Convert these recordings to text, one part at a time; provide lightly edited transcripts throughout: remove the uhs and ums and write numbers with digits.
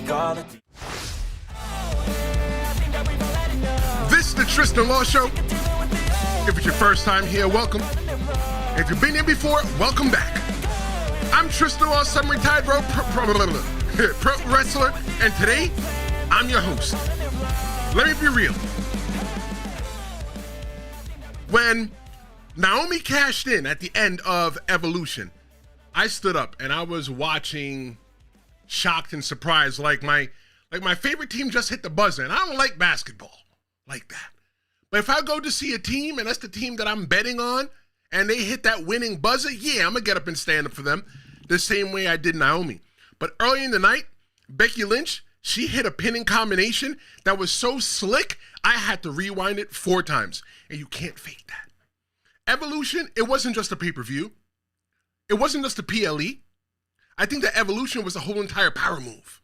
This is the Tristan Law Show. If it's your first time here, welcome. If you've been here before, welcome back. I'm Tristan Law, some retired pro wrestler, and today, I'm your host. Let me be real. When Naomi cashed in at the end of Evolution, I stood up and I was watching, shocked and surprised, like my favorite team just hit the buzzer, and I don't like basketball like that. But if I go to see a team and that's the team that I'm betting on, and they hit that winning buzzer, yeah, I'm gonna get up and stand up for them the same way I did Naomi. But early in the night, Becky Lynch, she hit a pinning combination that was so slick, I had to rewind it 4 times. And you can't fake that. Evolution, it wasn't just a pay-per-view. It wasn't just a PLE. I think that Evolution was the whole entire power move.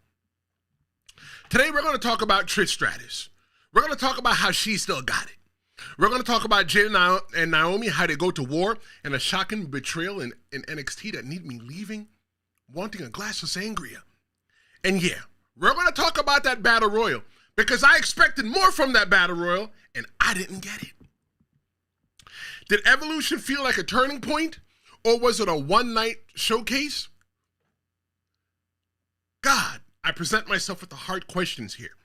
Today, we're going to talk about Trish Stratus. We're going to talk about how she still got it. We're going to talk about Jade and Naomi, how they go to war, and a shocking betrayal in NXT that need me leaving, wanting a glass of sangria. And yeah, we're going to talk about that Battle Royal, because I expected more from that Battle Royal, and I didn't get it. Did Evolution feel like a turning point, or was it a one-night showcase? God, I present myself with the hard questions here.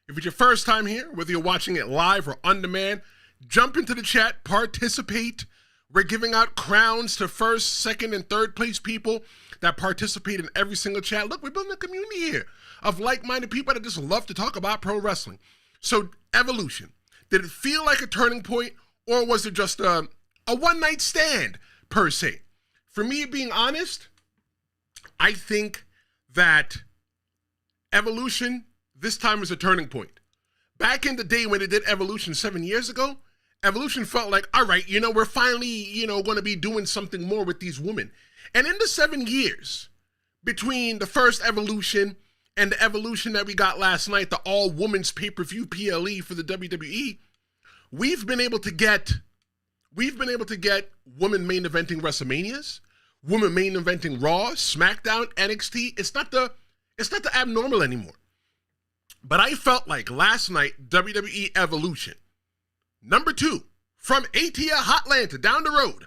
If it's your first time here, whether you're watching it live or on demand, jump into the chat, participate. We're giving out crowns to first, second, and third place people that participate in every single chat. Look, we're building a community here of like-minded people that just love to talk about pro wrestling. So, Evolution, did it feel like a turning point, or was it just a one-night stand, per se? For me, being honest, I think that Evolution this time was a turning point. Back in the day when they did Evolution 7 years ago, Evolution felt like, all right, we're finally, going to be doing something more with these women. And in the 7 years between the first Evolution and the Evolution that we got last night, the all-women's pay-per-view PLE for the WWE, we've been able to get women main eventing WrestleManias, women main eventing Raw, SmackDown, NXT. It's not the abnormal anymore. But I felt like last night, WWE Evolution, number 2, from ATL Hotlanta, down the road,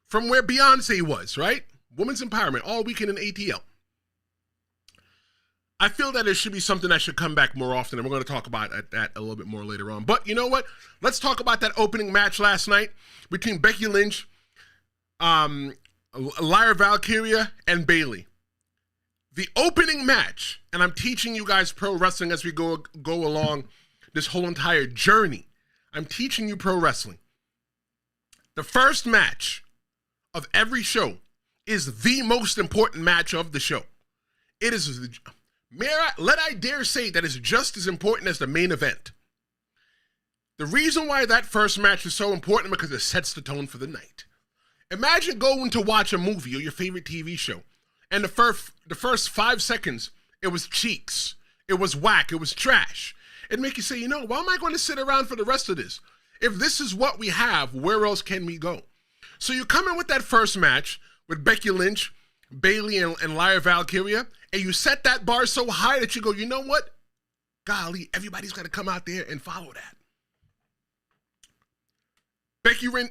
from where Beyonce was, right? Women's empowerment, all weekend in ATL. I feel that it should be something that should come back more often, and we're going to talk about that a little bit more later on. But you know what? Let's talk about that opening match last night between Becky Lynch, Lyra Valkyria, and Bayley. The opening match, and I'm teaching you guys pro wrestling as we go along this whole entire journey. I'm teaching you pro wrestling. The first match of every show is the most important match of the show. It is, let I dare say, that is just as important as the main event. The reason why that first match is so important is because it sets the tone for the night. Imagine going to watch a movie or your favorite TV show, and the first 5 seconds, it was cheeks, it was whack, it was trash. It'd make you say, why am I going to sit around for the rest of this? If this is what we have, where else can we go? So you come in with that first match with Becky Lynch, Bayley, and Lyra Valkyria, and you set that bar so high that you go, you know what? Golly, everybody's got to come out there and follow that.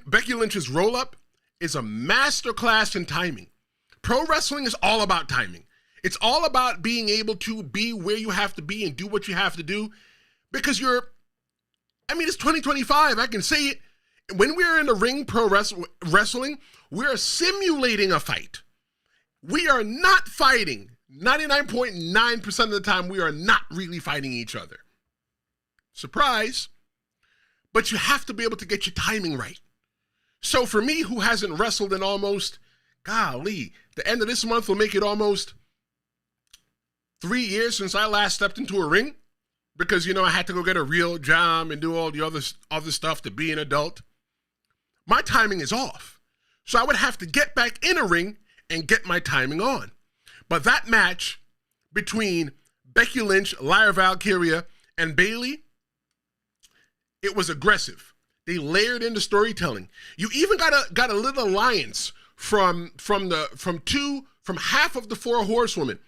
Becky Lynch's roll-up is a masterclass in timing. Pro wrestling is all about timing. It's all about being able to be where you have to be and do what you have to do, because it's 2025. I can say it. When we're in the ring pro wrestling, we're simulating a fight. We are not fighting. 99.9% of the time, we are not really fighting each other. Surprise. But you have to be able to get your timing right. So for me, who hasn't wrestled in almost, the end of this month will make it almost 3 years since I last stepped into a ring, because, I had to go get a real job and do all the other stuff to be an adult. My timing is off. So I would have to get back in a ring and get my timing on. But that match between Becky Lynch, Lyra Valkyria, and Bayley, it was aggressive. They layered in the storytelling. You even got a little alliance from half of the 4 horsewomen.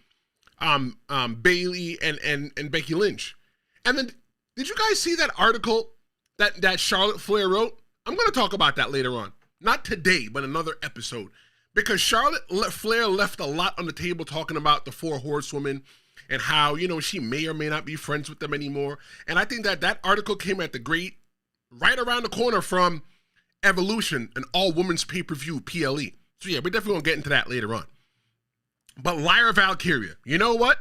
Bayley and Becky Lynch. And then, did you guys see that article that Charlotte Flair wrote? I'm going to talk about that later on. Not today, but another episode. Because Charlotte Flair left a lot on the table talking about the four horsewomen and how, you know, she may or may not be friends with them anymore. And I think that article came at right around the corner from Evolution, an all-women's pay-per-view, PLE. So yeah, we're definitely going to get into that later on. But Lyra Valkyria, you know what?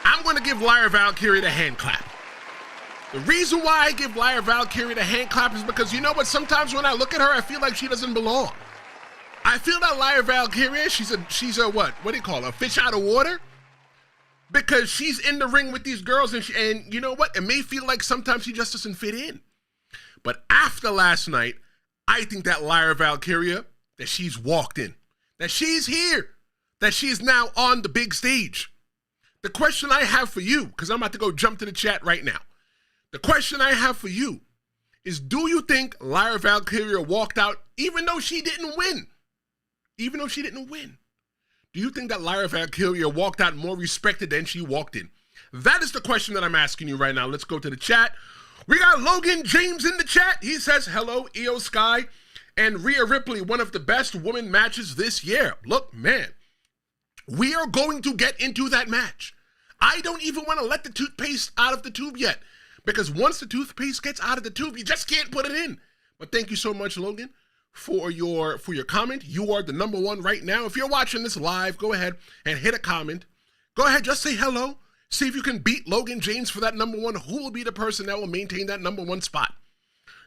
I'm going to give Lyra Valkyria the hand clap. The reason why I give Lyra Valkyria the hand clap is because, you know what, sometimes when I look at her, I feel like she doesn't belong. I feel that Lyra Valkyria, she's a what do you call her, a fish out of water? Because she's in the ring with these girls, and you know what, it may feel like sometimes she just doesn't fit in. But after last night, I think that Lyra Valkyria, that she's walked in, that she's here, that she's now on the big stage. The question I have for you, because I'm about to go jump to the chat right now. The question I have for you is, do you think Lyra Valkyria walked out even though she didn't win? Even though she didn't win. Do you think that Lyra Valkyria walked out more respected than she walked in? That is the question that I'm asking you right now. Let's go to the chat. We got Logan James in the chat. He says, hello, IYO SKY and Rhea Ripley, one of the best women matches this year. Look, man, we are going to get into that match. I don't even want to let the toothpaste out of the tube yet, because once the toothpaste gets out of the tube, you just can't put it in. But thank you so much, Logan, for your comment. You are the number one right now. If you're watching this live, go ahead and hit a comment. Go ahead, just say hello. See if you can beat Logan James for that number one. Who will be the person that will maintain that number one spot?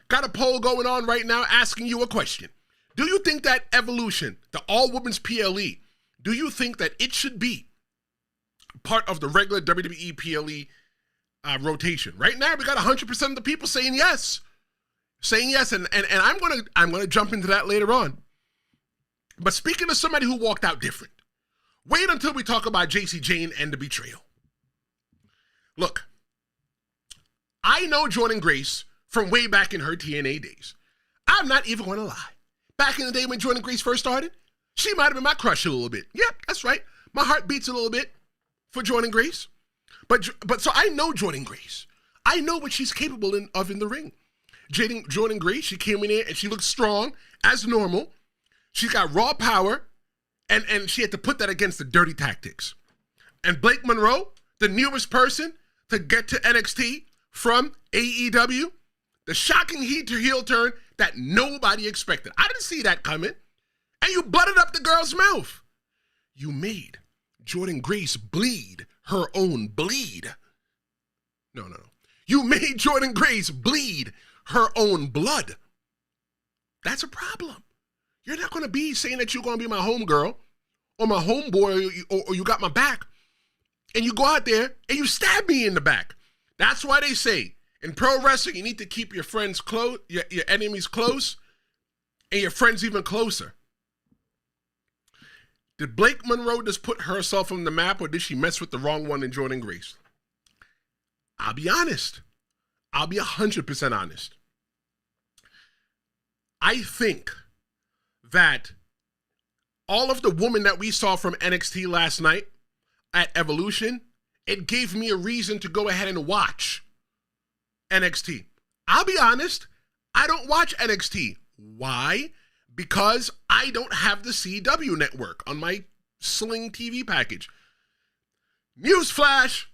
Got a poll going on right now asking you a question. Do you think that Evolution, the all-women's PLE, do you think that it should be part of the regular WWE PLE rotation? Right now, we got 100% of the people saying yes. Saying yes, and I'm gonna jump into that later on. But speaking of somebody who walked out different, wait until we talk about Jacy, Jayne, and the betrayal. Look, I know Jordynne Grace from way back in her TNA days. I'm not even going to lie. Back in the day when Jordynne Grace first started, she might have been my crush a little bit. Yep, that's right. My heart beats a little bit for Jordynne Grace. But so I know Jordynne Grace. I know what she's capable of in the ring. Jordynne Grace, she came in there and she looked strong as normal. She's got raw power, and she had to put that against the dirty tactics. And Blake Monroe, the newest person to get to NXT from AEW, the shocking heel turn that nobody expected. I didn't see that coming. And you butted up the girl's mouth. You made Jordynne Grace bleed her own bleed. No. You made Jordynne Grace bleed her own blood. That's a problem. You're not going to be saying that you're going to be my homegirl or my homeboy or you got my back, and you go out there and you stab me in the back. That's why they say in pro wrestling, you need to keep your friends close, your enemies close, and your friends even closer. Did Blake Monroe just put herself on the map, or did she mess with the wrong one in Jordynne Grace? I'll be honest. I'll be 100% honest. I think that all of the women that we saw from NXT last night at Evolution, it gave me a reason to go ahead and watch NXT. I'll be honest, I don't watch NXT. Why? Because I don't have the CW network on my Sling TV package. Newsflash,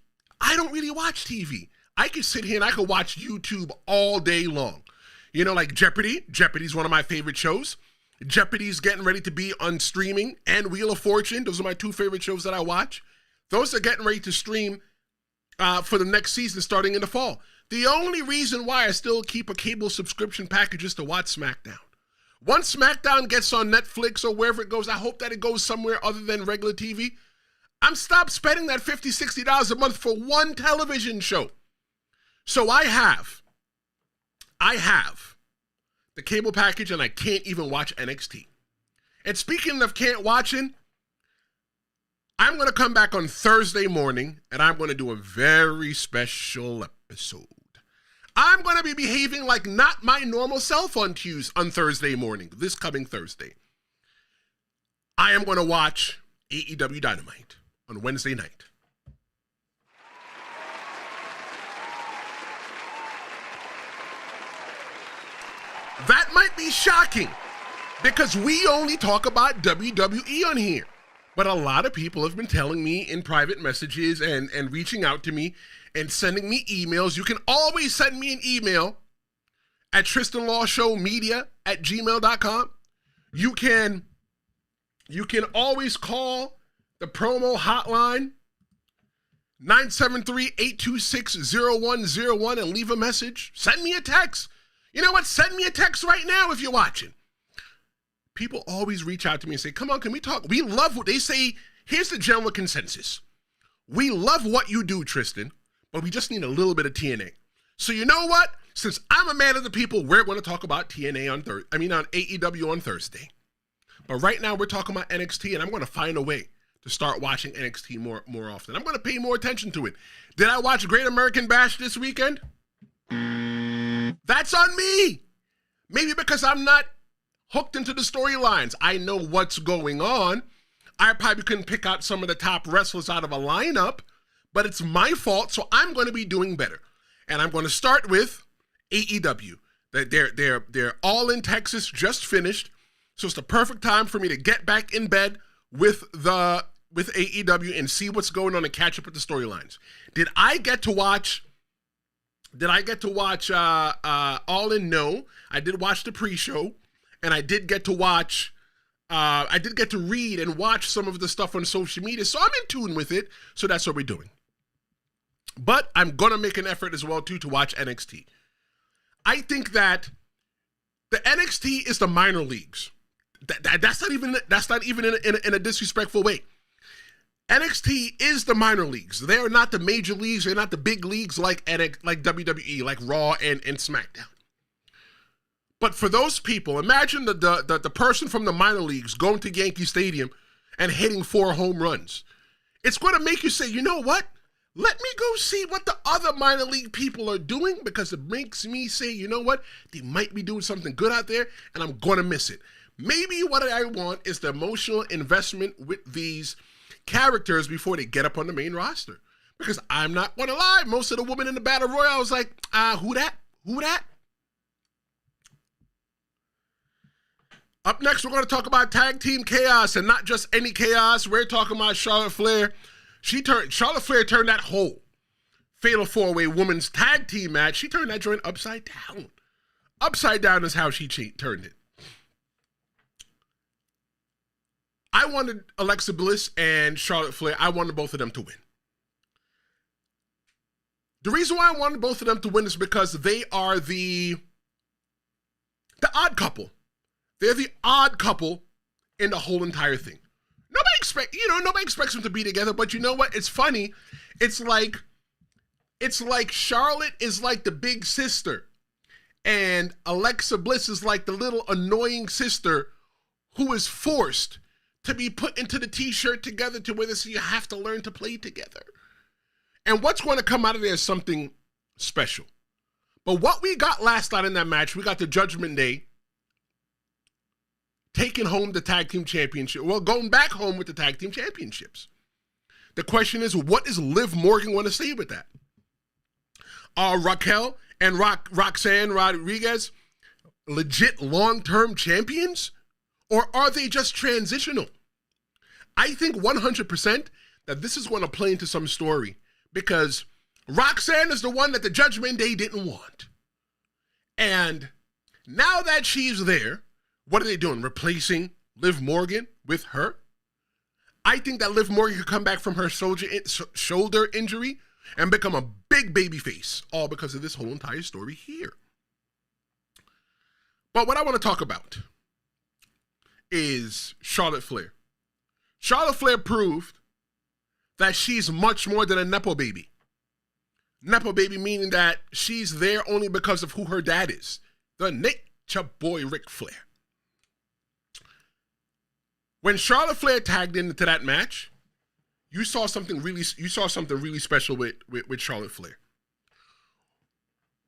I don't really watch TV. I could sit here and I could watch YouTube all day long. You know, like Jeopardy. Jeopardy's one of my favorite shows. Jeopardy's getting ready to be on streaming, and Wheel of Fortune. Those are my two favorite shows that I watch. Those are getting ready to stream for the next season starting in the fall. The only reason why I still keep a cable subscription package is to watch SmackDown. Once SmackDown gets on Netflix or wherever it goes, I hope that it goes somewhere other than regular TV. I'm stopped spending that $50, $60 a month for one television show. So I have the cable package, and I can't even watch NXT. And speaking of can't watching, I'm going to come back on Thursday morning, and I'm going to do a very special episode. I'm going to be behaving like not my normal self on Thursday morning, this coming Thursday. I am going to watch AEW Dynamite on Wednesday night. That might be shocking because we only talk about WWE on here. But a lot of people have been telling me in private messages and reaching out to me and sending me emails. You can always send me an email at tristanlawshowmedia@gmail.com. You can always call the promo hotline 973-826-0101 and leave a message. Send me a text. You know what? Send me a text right now if you're watching. People always reach out to me and say, come on, can we talk? We love what they say. Here's the general consensus. We love what you do, Tristan, but we just need a little bit of TNA. So you know what? Since I'm a man of the people, we're going to talk about TNA on AEW on Thursday. But right now we're talking about NXT, and I'm going to find a way to start watching NXT more often. I'm going to pay more attention to it. Did I watch Great American Bash this weekend? That's on me. Maybe because I'm not hooked into the storylines. I know what's going on. I probably couldn't pick out some of the top wrestlers out of a lineup, but it's my fault, so I'm going to be doing better. And I'm going to start with AEW. They're all in Texas, just finished, so it's the perfect time for me to get back in bed with AEW and see what's going on and catch up with the storylines. Did I get to watch All In? No. I did watch the pre-show, and I did get to watch, I did get to read and watch some of the stuff on social media, so I'm in tune with it, so that's what we're doing. But I'm going to make an effort as well, too, to watch NXT. I think that the NXT is the minor leagues. That's not even in a disrespectful way. NXT is the minor leagues. They are not the major leagues. They're not the big leagues like WWE, like Raw and SmackDown. But for those people, imagine the person from the minor leagues going to Yankee Stadium and hitting 4 home runs. It's going to make you say, you know what? Let me go see what the other minor league people are doing, because it makes me say, you know what? They might be doing something good out there, and I'm going to miss it. Maybe what I want is the emotional investment with these characters before they get up on the main roster. Because I'm not going to lie, most of the women in the Battle Royal, I was like, who that? Who that? Up next, we're going to talk about Tag Team Chaos, and not just any chaos. We're talking about Charlotte Flair. Charlotte Flair turned that whole Fatal 4-Way Women's Tag Team match, she turned that joint upside down. Upside down is how she turned it. I wanted Alexa Bliss and Charlotte Flair, I wanted both of them to win. The reason why I wanted both of them to win is because they are the odd couple. They're the odd couple in the whole entire thing. Nobody expects them to be together, but you know what? It's funny. It's like Charlotte is like the big sister, and Alexa Bliss is like the little annoying sister who is forced to be put into the t-shirt together to where you have to learn to play together. And what's going to come out of there is something special. But what we got last night in that match, we got the Judgment Day taking home the tag team championship. Well, going back home with the tag team championships. The question is, what is Liv Morgan going to say with that? Are Raquel and Roxanne Rodriguez legit long-term champions? Or are they just transitional? I think 100% that this is going to play into some story, because Roxanne is the one that the Judgment Day didn't want. And now that she's there, what are they doing? Replacing Liv Morgan with her? I think that Liv Morgan could come back from her shoulder injury and become a big baby face, all because of this whole entire story here. But what I want to talk about is Charlotte Flair. Charlotte Flair proved that she's much more than a Nepo baby. Nepo baby meaning that she's there only because of who her dad is, the Nature Boy Ric Flair. When Charlotte Flair tagged into that match, you saw something really special with Charlotte Flair.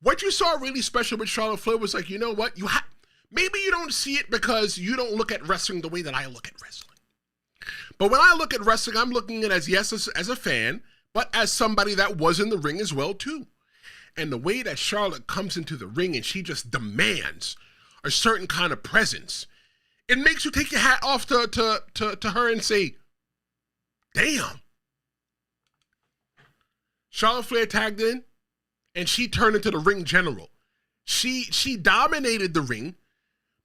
What you saw really special with Charlotte Flair was like, you know what? Maybe you don't see it because you don't look at wrestling the way that I look at wrestling. But when I look at wrestling, I'm looking at it as, yes, as a fan, but as somebody that was in the ring as well, too. And the way that Charlotte comes into the ring and she just demands a certain kind of presence, it makes you take your hat off to her and say, damn. Charlotte Flair tagged in, and she turned into the ring general. She dominated the ring,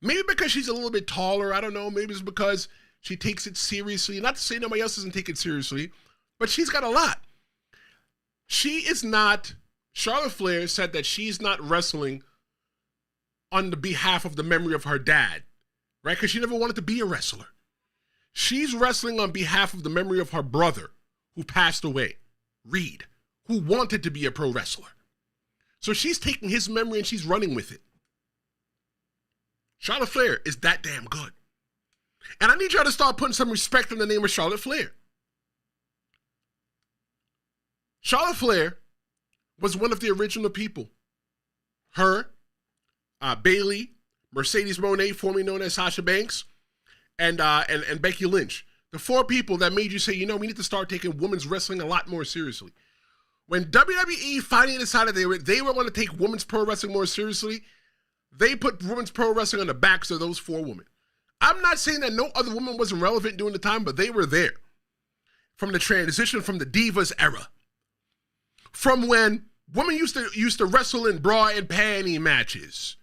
maybe because she's a little bit taller. I don't know. Maybe it's because she takes it seriously. Not to say nobody else doesn't take it seriously, but she's got a lot. Charlotte Flair said that she's not wrestling on the behalf of the memory of her dad, right? Because she never wanted to be a wrestler. She's wrestling on behalf of the memory of her brother who passed away, Reed, who wanted to be a pro wrestler. So she's taking his memory and she's running with it. Charlotte Flair is that damn good. And I need y'all to start putting some respect in the name of Charlotte Flair. Charlotte Flair was one of the original people. Her, Bayley, Mercedes Moné, formerly known as Sasha Banks, and Becky Lynch. The 4 people that made you say, we need to start taking women's wrestling a lot more seriously. When WWE finally decided they were going to take women's pro wrestling more seriously, they put women's pro wrestling on the backs of those 4 women. I'm not saying that no other woman wasn't relevant during the time, but they were there. From the transition from the Divas era. From when women used to wrestle in bra and panty matches.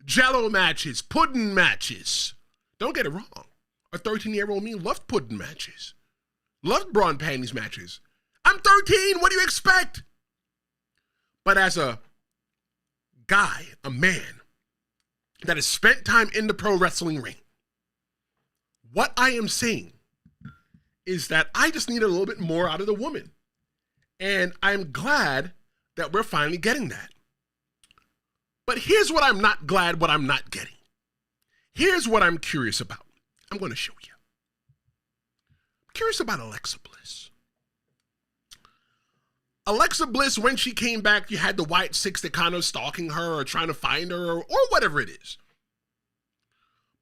Jello matches, pudding matches. Don't get it wrong. A 13-year-old me loved pudding matches. Loved bra and panties matches. I'm 13, what do you expect? But as a guy, a man, that has spent time in the pro wrestling ring, what I am saying is that I just need a little bit more out of the woman. And I'm glad that we're finally getting that. But here's what I'm not glad, what I'm not getting. Here's what I'm curious about. I'm going to show you. I'm curious about Alexa Bliss. Alexa Bliss, when she came back, you had the White Six that kind of stalking her or trying to find her or whatever it is.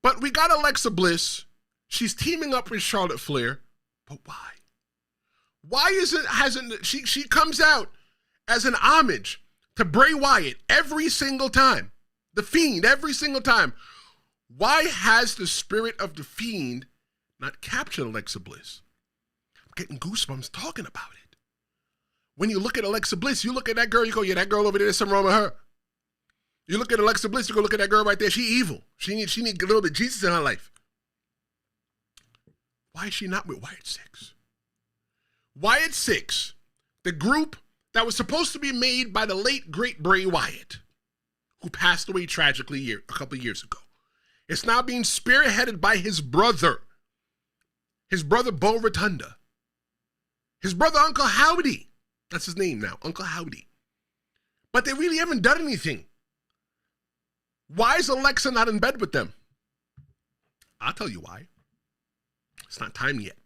But we got Alexa Bliss. She's teaming up with Charlotte Flair. But why? Why hasn't she comes out as an homage to Bray Wyatt every single time. The Fiend every single time. Why has the spirit of the Fiend not captured Alexa Bliss? I'm getting goosebumps talking about it. When you look at Alexa Bliss, you look at that girl, you go, yeah, that girl over there, there's something wrong with her. You look at Alexa Bliss, you go look at that girl right there, she evil. She need a little bit of Jesus in her life. Why is she not with Wyatt Six? Wyatt Six, the group that was supposed to be made by the late, great Bray Wyatt, who passed away tragically a couple of years ago. It's now being spearheaded by his brother Bo Rotunda, his brother Uncle Howdy. That's his name now, Uncle Howdy. But they really haven't done anything. Why is Alexa not in bed with them? I'll tell you why. It's not time yet.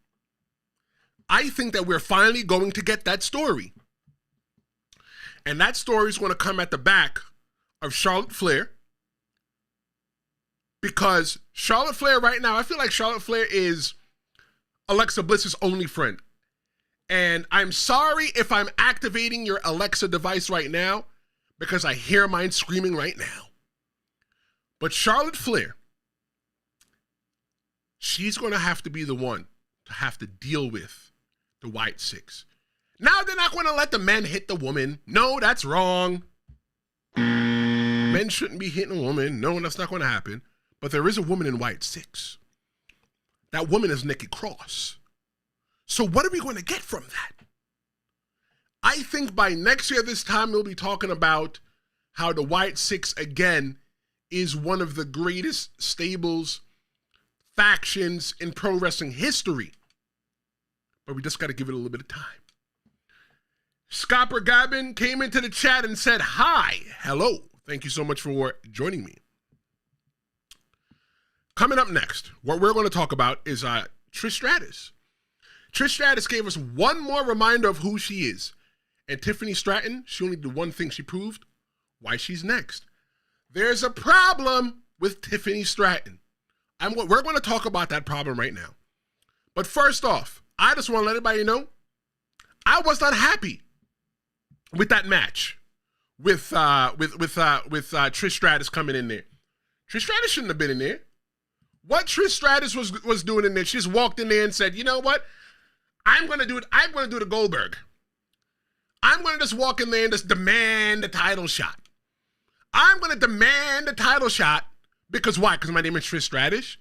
I think that we're finally going to get that story. And that story is going to come at the back of Charlotte Flair. Because Charlotte Flair right now, I feel like Charlotte Flair is Alexa Bliss's only friend. And I'm sorry if I'm activating your Alexa device right now, because I hear mine screaming right now. But Charlotte Flair, she's going to have to be the one to have to deal with the White Six. Now they're not going to let the men hit the woman. No, that's wrong. Men shouldn't be hitting a woman. No, that's not going to happen. But there is a woman in White Six. That woman is Nikki Cross. So what are we going to get from that? I think by next year this time we'll be talking about how the White Six again is one of the greatest stables, factions in pro wrestling history. But we just got to give it a little bit of time. Scopper Gabbin came into the chat and said, hi, hello. Thank you so much for joining me. Coming up next, what we're going to talk about is Trish Stratus. Trish Stratus gave us one more reminder of who she is. And Tiffany Stratton, she only did one thing she proved, why she's next. There's a problem with Tiffany Stratton. We're going to talk about that problem right now. But first off, I just want to let everybody know, I was not happy with that match with Trish Stratus coming in there. Trish Stratus shouldn't have been in there. What Trish Stratus was doing in there, she just walked in there and said, you know what? I'm going to do it. I'm going to do the Goldberg. I'm going to just walk in there and just demand the title shot. I'm going to demand the title shot because why? Because my name is Trish Stratus.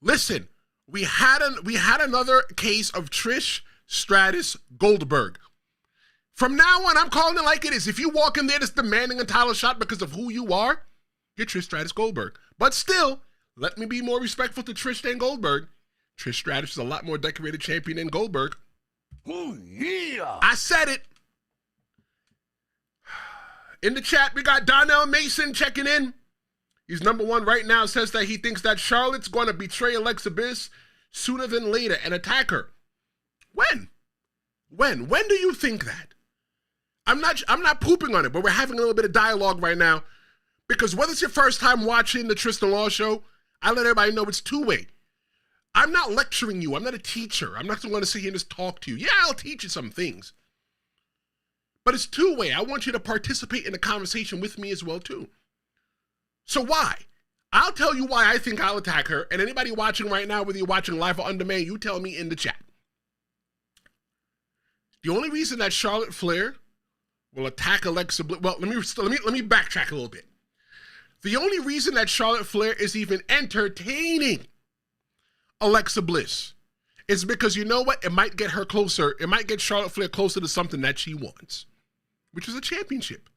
Listen, we had another case of Trish Stratus Goldberg. From now on, I'm calling it like it is. If you walk in there just demanding a title shot because of who you are, you're Trish Stratus Goldberg. But still, let me be more respectful to Trish than Goldberg. Trish Stratus is a lot more decorated champion than Goldberg. Oh, yeah. I said it. In the chat, we got Donnell Mason checking in. He's number one right now, says that he thinks that Charlotte's going to betray Alexa Bliss sooner than later and attack her. When? When do you think that? I'm not pooping on it, but we're having a little bit of dialogue right now because whether it's your first time watching the Tristan Law show, I let everybody know it's two-way. I'm not lecturing you. I'm not a teacher. I'm not going to sit here and just talk to you. Yeah, I'll teach you some things. But it's two-way. I want you to participate in the conversation with me as well, too. So why? I'll tell you why I think I'll attack her, and anybody watching right now, whether you're watching live or on demand, you tell me in the chat. The only reason that Charlotte Flair will attack Alexa Bliss, well, let me backtrack a little bit. The only reason that Charlotte Flair is even entertaining Alexa Bliss is because you know what? It might get her closer. It might get Charlotte Flair closer to something that she wants, which is a championship.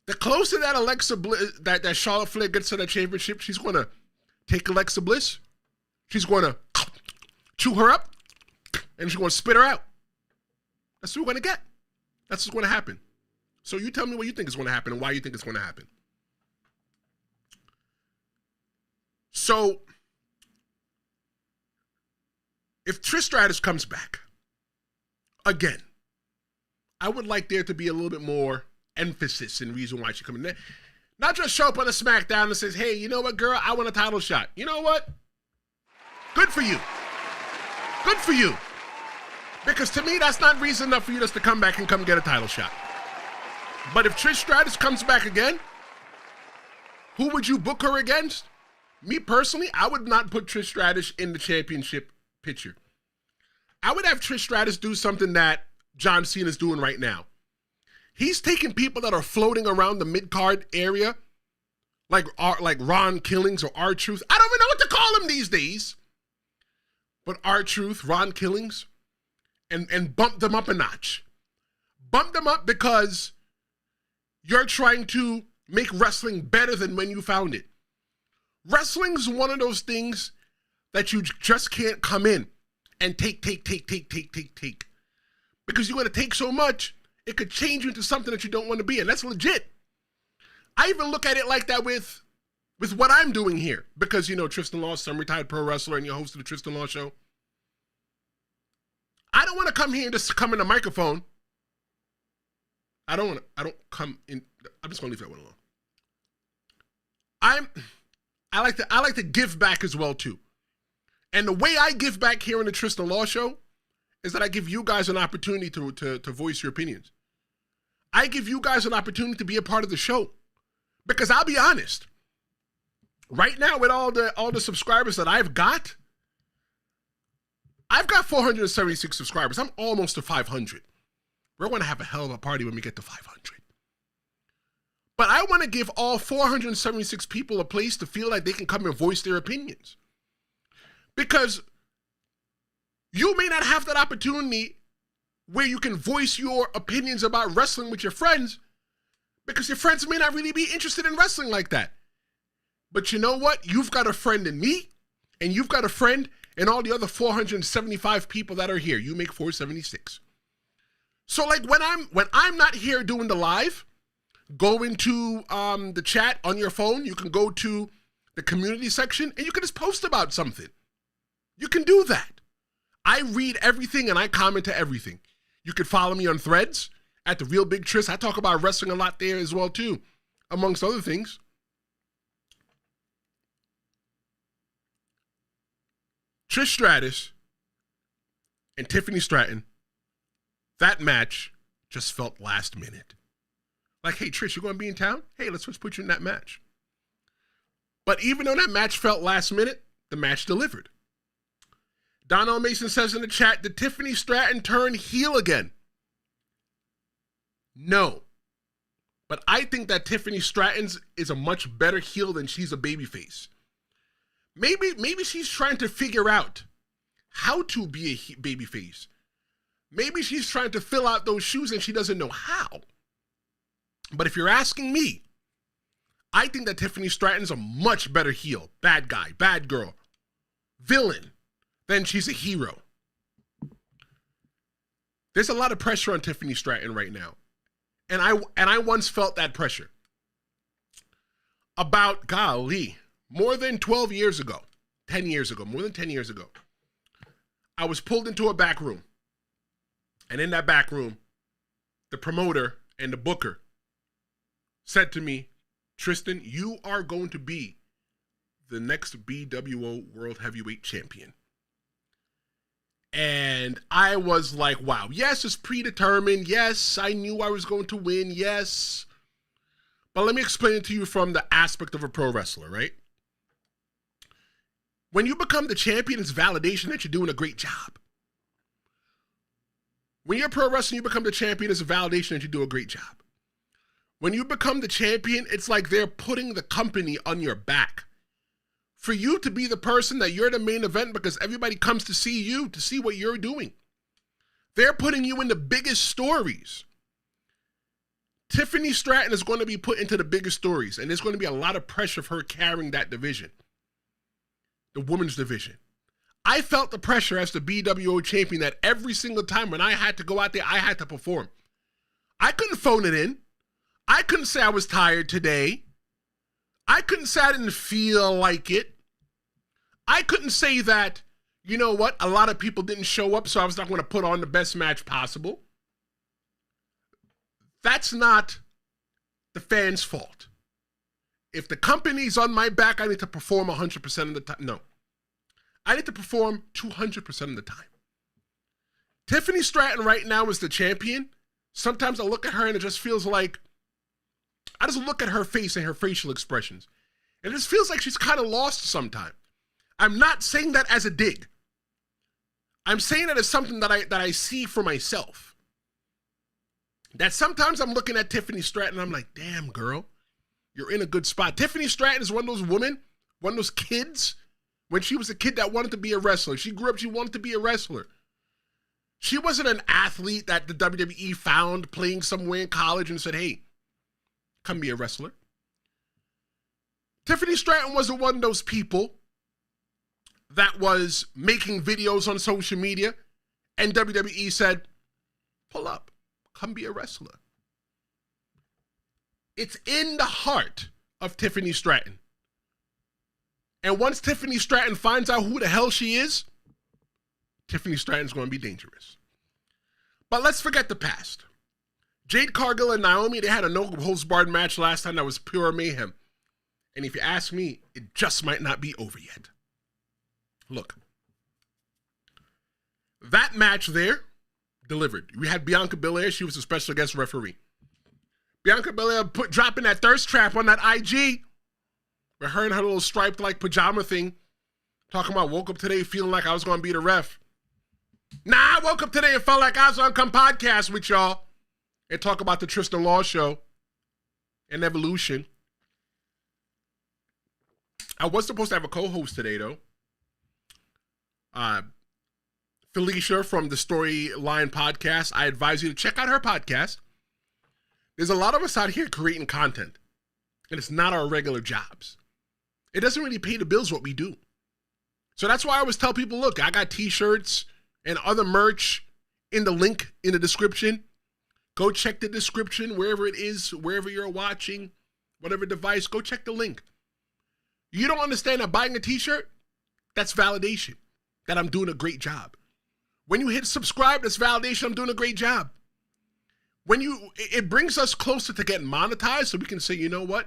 The closer that Alexa Bliss, that Charlotte Flair gets to that championship, she's going to take Alexa Bliss. She's going to chew her up, and she's going to spit her out. That's what we're going to get. That's what's going to happen. So you tell me what you think is going to happen and why you think it's going to happen. So, if Trish Stratus comes back, again, I would like there to be a little bit more emphasis and reason why she's coming there. Not just show up on a SmackDown and says, hey, you know what, girl? I want a title shot. You know what? Good for you. Good for you. Because to me, that's not reason enough for you just to come back and come get a title shot. But if Trish Stratus comes back again, who would you book her against? Me personally, I would not put Trish Stratus in the championship picture. I would have Trish Stratus do something that John Cena is doing right now. He's taking people that are floating around the mid-card area, like Ron Killings or R-Truth. I don't even know what to call him these days. But R-Truth, Ron Killings, and bump them up a notch. Bump them up because you're trying to make wrestling better than when you found it. Wrestling's one of those things that you just can't come in and take. Because you're going to take so much, it could change you into something that you don't want to be, and that's legit. I even look at it like that with what I'm doing here. Because, you know, Tristan Law, some retired pro wrestler, and you're host of the Tristan Law Show. I don't want to come here and just come in the microphone. I don't come in. I'm just going to leave that one alone. I like to give back as well, too. And the way I give back here in the Tristan Law Show is that I give you guys an opportunity to voice your opinions. I give you guys an opportunity to be a part of the show. Because I'll be honest, right now with all the subscribers that I've got 476 subscribers. I'm almost to 500. We're going to have a hell of a party when we get to 500. But I want to give all 476 people a place to feel like they can come and voice their opinions. Because you may not have that opportunity where you can voice your opinions about wrestling with your friends because your friends may not really be interested in wrestling like that. But you know what? You've got a friend in me, and you've got a friend in all the other 475 people that are here. You make 476. So like when I'm not here doing the live, go into the chat on your phone. You can go to the community section and you can just post about something. You can do that. I read everything and I comment to everything. You can follow me on Threads at The Real Big Tris. I talk about wrestling a lot there as well too, amongst other things. Trish Stratus and Tiffany Stratton, that match just felt last minute. Like, hey, Trish, you going to be in town? Hey, let's just put you in that match. But even though that match felt last minute, the match delivered. Donnell Mason says in the chat, did Tiffany Stratton turn heel again? No. But I think that Tiffany Stratton is a much better heel than she's a babyface. Maybe she's trying to figure out how to be a babyface. Maybe she's trying to fill out those shoes and she doesn't know how. But if you're asking me, I think that Tiffany Stratton's a much better heel, bad guy, bad girl, villain, than she's a hero. There's a lot of pressure on Tiffany Stratton right now. And I once felt that pressure. About, golly, more than 12 years ago, 10 years ago, more than 10 years ago, I was pulled into a back room. And in that back room, the promoter and the booker said to me, Tristan, you are going to be the next BWO World Heavyweight Champion. And I was like, wow, yes, it's predetermined. Yes, I knew I was going to win. Yes. But let me explain it to you from the aspect of a pro wrestler, right? When you become the champion, it's validation that you're doing a great job. When you're a pro wrestler, you become the champion, it's a validation that you do a great job. When you become the champion, it's like they're putting the company on your back. For you to be the person that you're the main event because everybody comes to see you, to see what you're doing. They're putting you in the biggest stories. Tiffany Stratton is going to be put into the biggest stories, and there's going to be a lot of pressure of her carrying that division, the women's division. I felt the pressure as the BWO champion that every single time when I had to go out there, I had to perform. I couldn't phone it in. I couldn't say I was tired today. I couldn't say I didn't feel like it. I couldn't say that, you know what, a lot of people didn't show up, so I was not going to put on the best match possible. That's not the fans' fault. If the company's on my back, I need to perform 100% of the time. No. I need to perform 200% of the time. Tiffany Stratton right now is the champion. Sometimes I look at her and it just feels like, I just look at her face and her facial expressions. And it just feels like she's kind of lost sometimes. I'm not saying that as a dig. I'm saying that as something that I see for myself. That sometimes I'm looking at Tiffany Stratton and I'm like, damn, girl, you're in a good spot. Tiffany Stratton is one of those women, one of those kids, when she was a kid that wanted to be a wrestler. She grew up, she wanted to be a wrestler. She wasn't an athlete that the WWE found playing somewhere in college and said, hey, come be a wrestler. Tiffany Stratton wasn't one of those people that was making videos on social media and WWE said, pull up, come be a wrestler. It's in the heart of Tiffany Stratton. And once Tiffany Stratton finds out who the hell she is, Tiffany Stratton's going to be dangerous. But let's forget the past. Jade Cargill and Naomi, they had a no-holds-barred match last time that was pure mayhem. And if you ask me, it just might not be over yet. Look, that match there delivered. We had Bianca Belair. She was a special guest referee. Bianca Belair dropping that thirst trap on that IG with her and her little striped like pajama thing. Talking about woke up today feeling like I was going to be the ref. Nah, I woke up today and felt like I was on come podcast with y'all and talk about the Tristan Law show and Evolution. I was supposed to have a co-host today, though. Felicia from the Storyline podcast. I advise you to check out her podcast. There's a lot of us out here creating content, and it's not our regular jobs. It doesn't really pay the bills what we do. So that's why I always tell people, look, I got t-shirts and other merch in the link in the description. Go check the description wherever it is, wherever you're watching, whatever device, go check the link. You don't understand that buying a t-shirt, that's validation that I'm doing a great job. When you hit subscribe, that's validation I'm doing a great job. It brings us closer to getting monetized so we can say, you know what?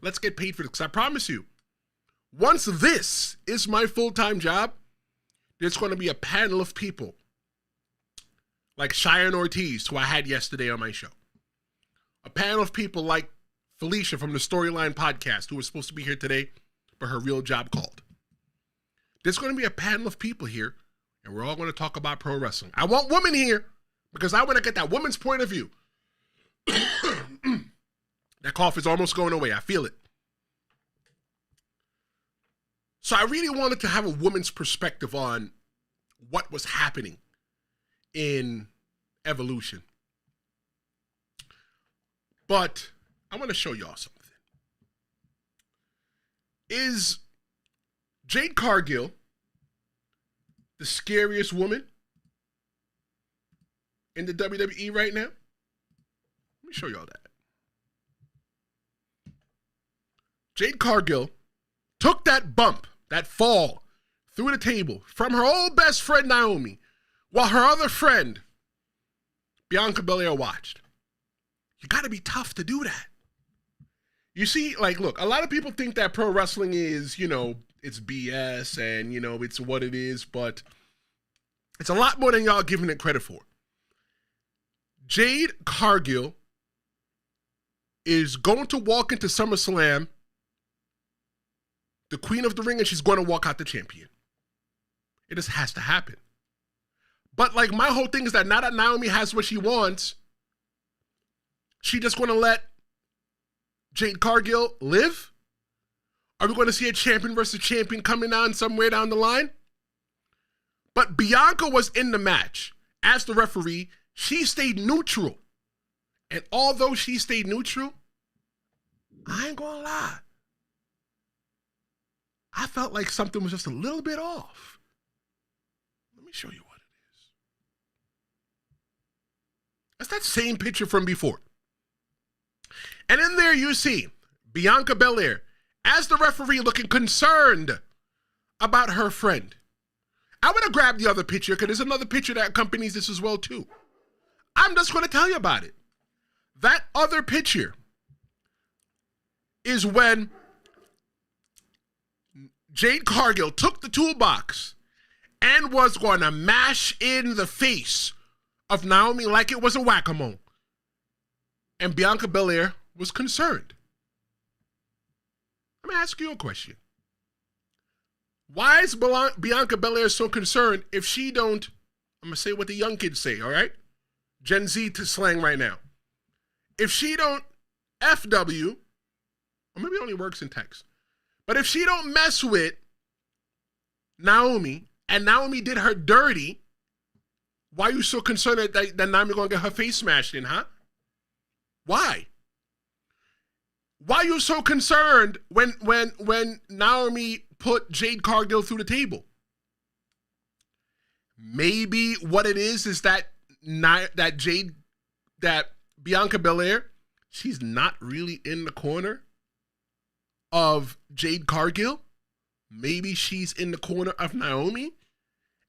Let's get paid for this. Because I promise you, once this is my full-time job, there's going to be a panel of people like Cheyenne Ortiz, who I had yesterday on my show. A panel of people like Felicia from the Storyline podcast, who was supposed to be here today, but her real job called. There's going to be a panel of people here, and we're all going to talk about pro wrestling. I want women here because I want to get that woman's point of view. That cough is almost going away. I feel it. So I really wanted to have a woman's perspective on what was happening in Evolution. But I want to show y'all something. Is Jade Cargill the scariest woman in the WWE right now? Let me show y'all that. Jade Cargill took that bump, that fall, through the table from her old best friend Naomi, while her other friend, Bianca Belair, watched. You got to be tough to do that. You see, like, look, a lot of people think that pro wrestling is, it's BS and, it's what it is, but it's a lot more than y'all giving it credit for. Jade Cargill is going to walk into SummerSlam the queen of the ring, and she's going to walk out the champion. It just has to happen. But, like, my whole thing is that now that Naomi has what she wants, she just going to let Jade Cargill live? Are we going to see a champion versus champion coming on somewhere down the line? But Bianca was in the match. As the referee, she stayed neutral. And although she stayed neutral, I ain't going to lie, I felt like something was just a little bit off. Let me show you what it is. That's that same picture from before. And in there you see Bianca Belair as the referee looking concerned about her friend. I want to grab the other picture because there's another picture that accompanies this as well too. I'm just going to tell you about it. That other picture is when Jade Cargill took the toolbox and was going to mash in the face of Naomi like it was a whack-a-mole. And Bianca Belair was concerned. Let me ask you a question. Why is Bianca Belair so concerned if she don't, I'm going to say what the young kids say, all right? Gen Z to slang right now. If she don't FW, or maybe it only works in text, but if she don't mess with Naomi, and Naomi did her dirty, why are you so concerned that Naomi going to get her face smashed in, huh? Why? Why are you so concerned when Naomi put Jade Cargill through the table? Maybe what it is that Bianca Belair, she's not really in the corner of Jade Cargill. Maybe she's in the corner of Naomi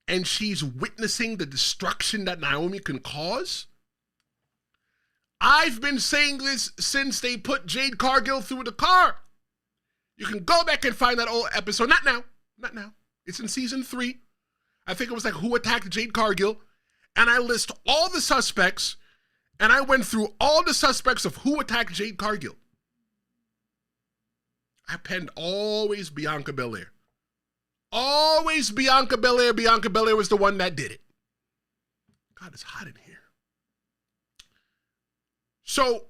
and she's witnessing the destruction that Naomi can cause. I've been saying this since they put Jade Cargill through the car. You can go back and find that old episode. Not now. It's in season 3. I think it was like Who Attacked Jade Cargill. And I list all the suspects, and I went through all the suspects of who attacked Jade Cargill. I penned always Bianca Belair. Always Bianca Belair. Bianca Belair was the one that did it. God, it's hot in here. So,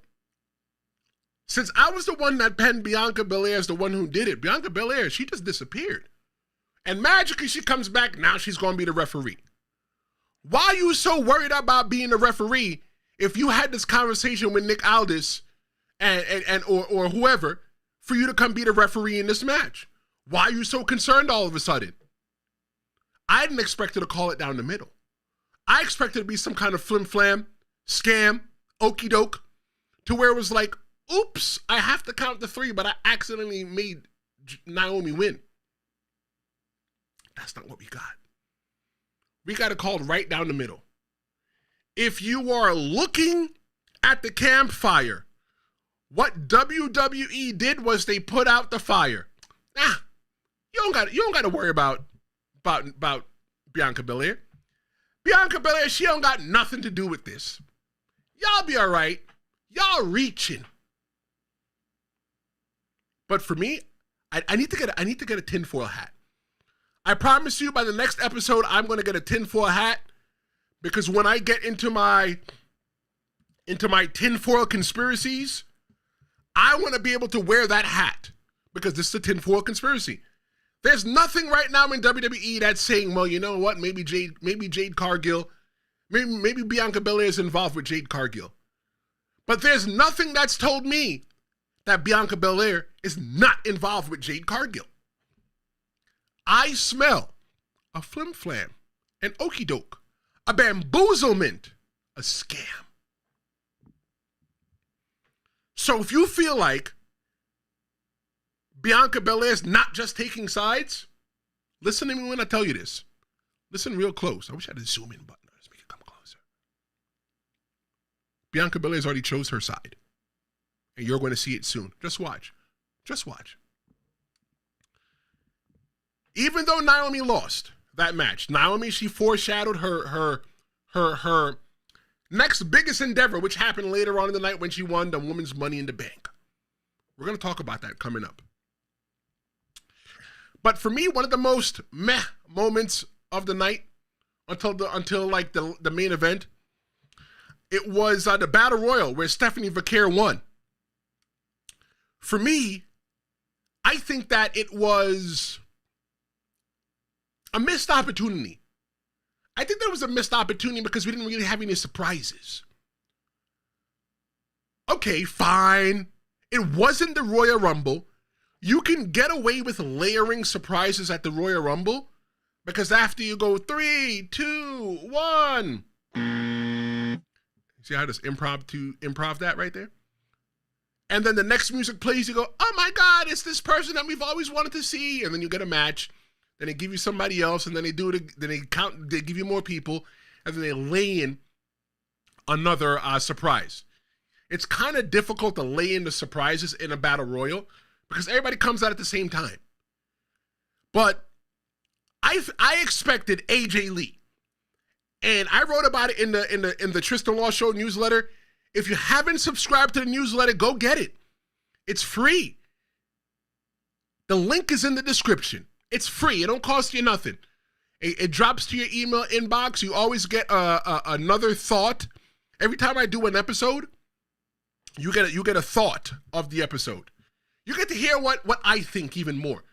since I was the one that penned Bianca Belair as the one who did it, Bianca Belair, she just disappeared. And magically she comes back, now she's going to be the referee. Why are you so worried about being the referee if you had this conversation with Nick Aldis or whoever for you to come be the referee in this match? Why are you so concerned all of a sudden? I didn't expect her to call it down the middle. I expected it to be some kind of flim-flam, scam, okie doke, to where it was like, oops, I have to count to 3, but I accidentally made Naomi win. That's not what we got. We got it called right down the middle. If you are looking at the campfire, what WWE did was they put out the fire. You don't got to worry about Bianca Belair. Bianca Belair, she don't got nothing to do with this. Y'all be all right. Y'all reaching. But for me, I need to get a tinfoil hat. I promise you by the next episode, I'm going to get a tinfoil hat, because when I get into my tinfoil conspiracies, I want to be able to wear that hat, because this is a tinfoil conspiracy. There's nothing right now in WWE that's saying, well, you know what? Maybe Jade Cargill, maybe Bianca Belair is involved with Jade Cargill. But there's nothing that's told me that Bianca Belair is not involved with Jade Cargill. I smell a flim-flam, an okey-doke, a bamboozlement, a scam. So if you feel like Bianca Belair's not just taking sides, listen to me when I tell you this. Listen real close. I wish I had a zoom in button. Let's make it come closer. Bianca Belair's already chose her side. And you're going to see it soon. Just watch. Just watch. Even though Naomi lost that match, Naomi, she foreshadowed her next biggest endeavor, which happened later on in the night when she won the Women's Money in the Bank. We're going to talk about that coming up. But for me, one of the most meh moments of the night until the main event, it was the Battle Royal where Stephanie Vaquer won. For me, I think that it was a missed opportunity. I think there was a missed opportunity because we didn't really have any surprises. Okay, fine. It wasn't the Royal Rumble. You can get away with layering surprises at the Royal Rumble because after you go 3, 2, 1. See how I just improv that right there? And then the next music plays, you go, oh my God, it's this person that we've always wanted to see. And then you get a match. Then they give you somebody else, and then they do it. Then they give you more people, and then they lay in another surprise. It's kind of difficult to lay in the surprises in a battle royal because everybody comes out at the same time. But I expected AJ Lee, and I wrote about it in the Tristan Law Show newsletter. If you haven't subscribed to the newsletter, go get it. It's free. The link is in the description. It's free. It don't cost you nothing. It drops to your email inbox. You always get another thought. Every time I do an episode, you get a thought of the episode. You get to hear what I think even more.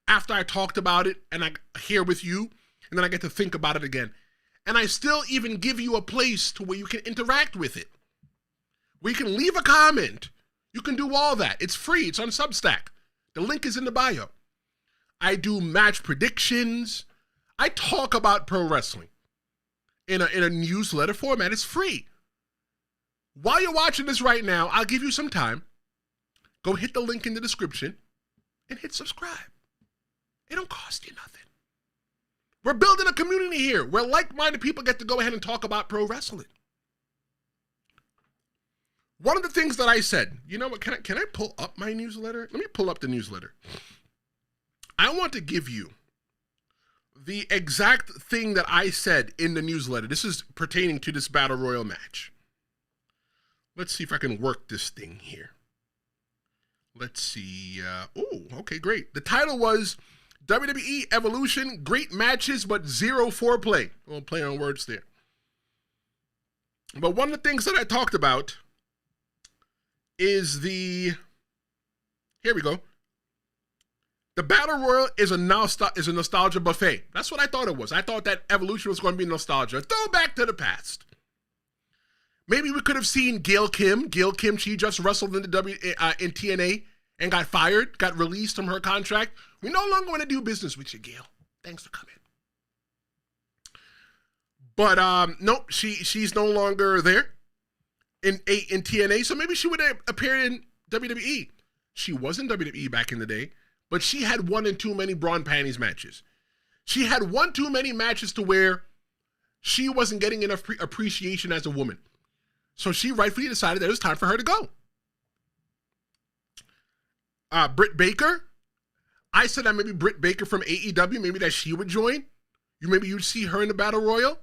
After I talked about it and I hear with you, and then I get to think about it again. And I still even give you a place to where you can interact with it. Where you can leave a comment. You can do all that. It's free. It's on Substack. The link is in the bio. I do match predictions. I talk about pro wrestling in a newsletter format. It's free. While you're watching this right now, I'll give you some time. Go hit the link in the description and hit subscribe. It don't cost you nothing. We're building a community here where like-minded people get to go ahead and talk about pro wrestling. One of the things that I said, you know what, can I pull up my newsletter? Let me pull up the newsletter. I want to give you the exact thing that I said in the newsletter. This is pertaining to this Battle Royal match. Let's see if I can work this thing here. Let's see. Okay, great. The title was WWE Evolution, Great Matches but Zero Foreplay. A little play on words there. But one of the things that I talked about is here we go. The Battle Royal is a nostalgia buffet. That's what I thought it was. I thought that Evolution was going to be nostalgia. Throw back to the past. Maybe we could have seen Gail Kim. Gail Kim, she just wrestled in in TNA and got fired, got released from her contract. We no longer want to do business with you, Gail. Thanks for coming. But nope, she's no longer there in TNA. So maybe she would have appeared in WWE. She was in WWE back in the day. But she had one too many bra and panties matches. She had one too many matches to where she wasn't getting enough appreciation as a woman. So she rightfully decided that it was time for her to go. Britt Baker. I said that maybe Britt Baker from AEW, maybe that she would join. Maybe you'd see her in the Battle Royal.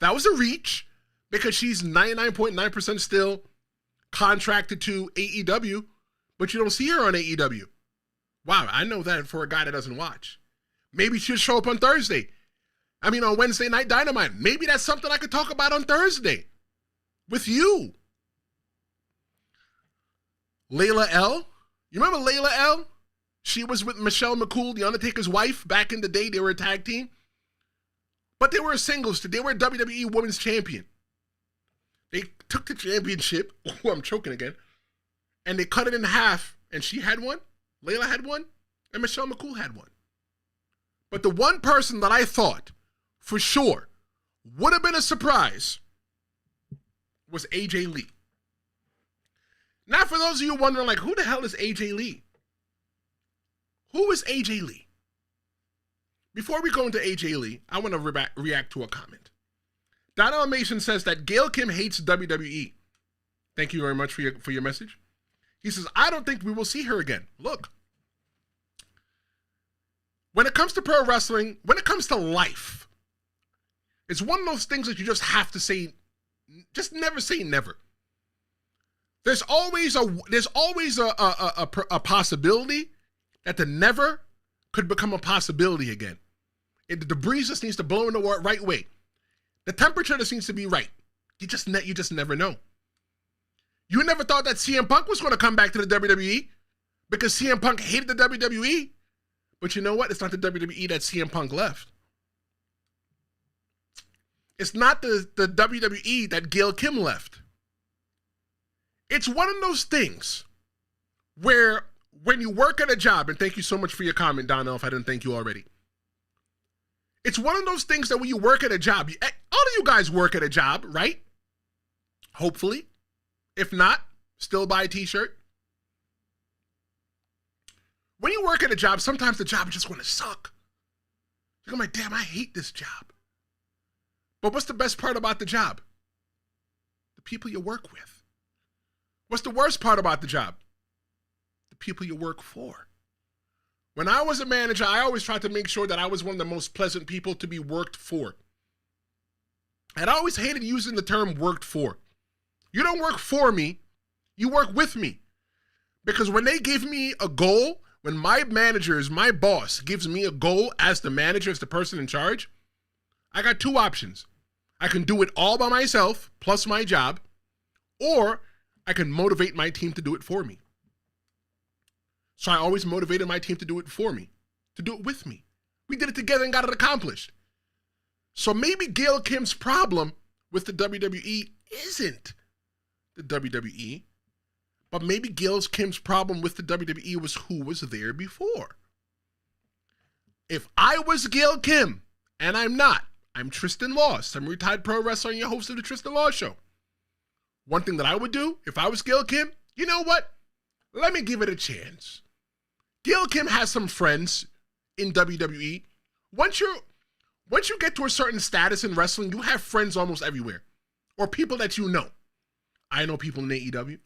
That was a reach because she's 99.9% still contracted to AEW, but you don't see her on AEW. Wow, I know that for a guy that doesn't watch. Maybe she'll show up on on Wednesday Night Dynamite. Maybe that's something I could talk about on Thursday with you. Layla L. You remember Layla L? She was with Michelle McCool, The Undertaker's wife. Back in the day, they were a tag team. But they were a singles. They were a WWE Women's Champion. They took the championship. Oh, I'm choking again. And they cut it in half. And she had one. Layla had one. And Michelle McCool had one. But the one person that I thought for sure would have been a surprise was AJ Lee. Now, for those of you wondering, like, who the hell is AJ Lee? Who is AJ Lee? Before we go into AJ Lee, I want to react to a comment. Donald Mason says that Gail Kim hates WWE. Thank you very much for your message. He says, I don't think we will see her again. Look, when it comes to pro wrestling, when it comes to life, it's one of those things that you just have to say, just never say never. There's always a possibility that the never could become a possibility again. The breeze just needs to blow in the right way. The temperature just needs to be right. You just never know. You never thought that CM Punk was going to come back to the WWE because CM Punk hated the WWE. But you know what? It's not the WWE that CM Punk left. It's not the WWE that Gail Kim left. It's one of those things where when you work at a job, and thank you so much for your comment, Donnell, if I didn't thank you already. It's one of those things that when you work at a job, all of you guys work at a job, right? Hopefully. If not, still buy a t-shirt. When you work at a job, sometimes the job is just going to suck. You're like, damn, I hate this job. But what's the best part about the job? The people you work with. What's the worst part about the job? The people you work for. When I was a manager, I always tried to make sure that I was one of the most pleasant people to be worked for. And I always hated using the term worked for. You don't work for me, you work with me. Because when they give me a goal, when my boss gives me a goal as the manager, as the person in charge, I got two options. I can do it all by myself, plus my job, or I can motivate my team to do it for me. So I always motivated my team to do it for me, to do it with me. We did it together and got it accomplished. So maybe Gail Kim's problem with the WWE isn't the WWE, but maybe Gail Kim's problem with the WWE was who was there before. If I was Gail Kim, and I'm not, I'm Tristan Laws. I'm a retired pro wrestler and your host of the Tristan Laws Show. One thing that I would do if I was Gail Kim, you know what? Let me give it a chance. Gail Kim has some friends in WWE. Once you get to a certain status in wrestling, you have friends almost everywhere. Or people that you know. I know people in AEW,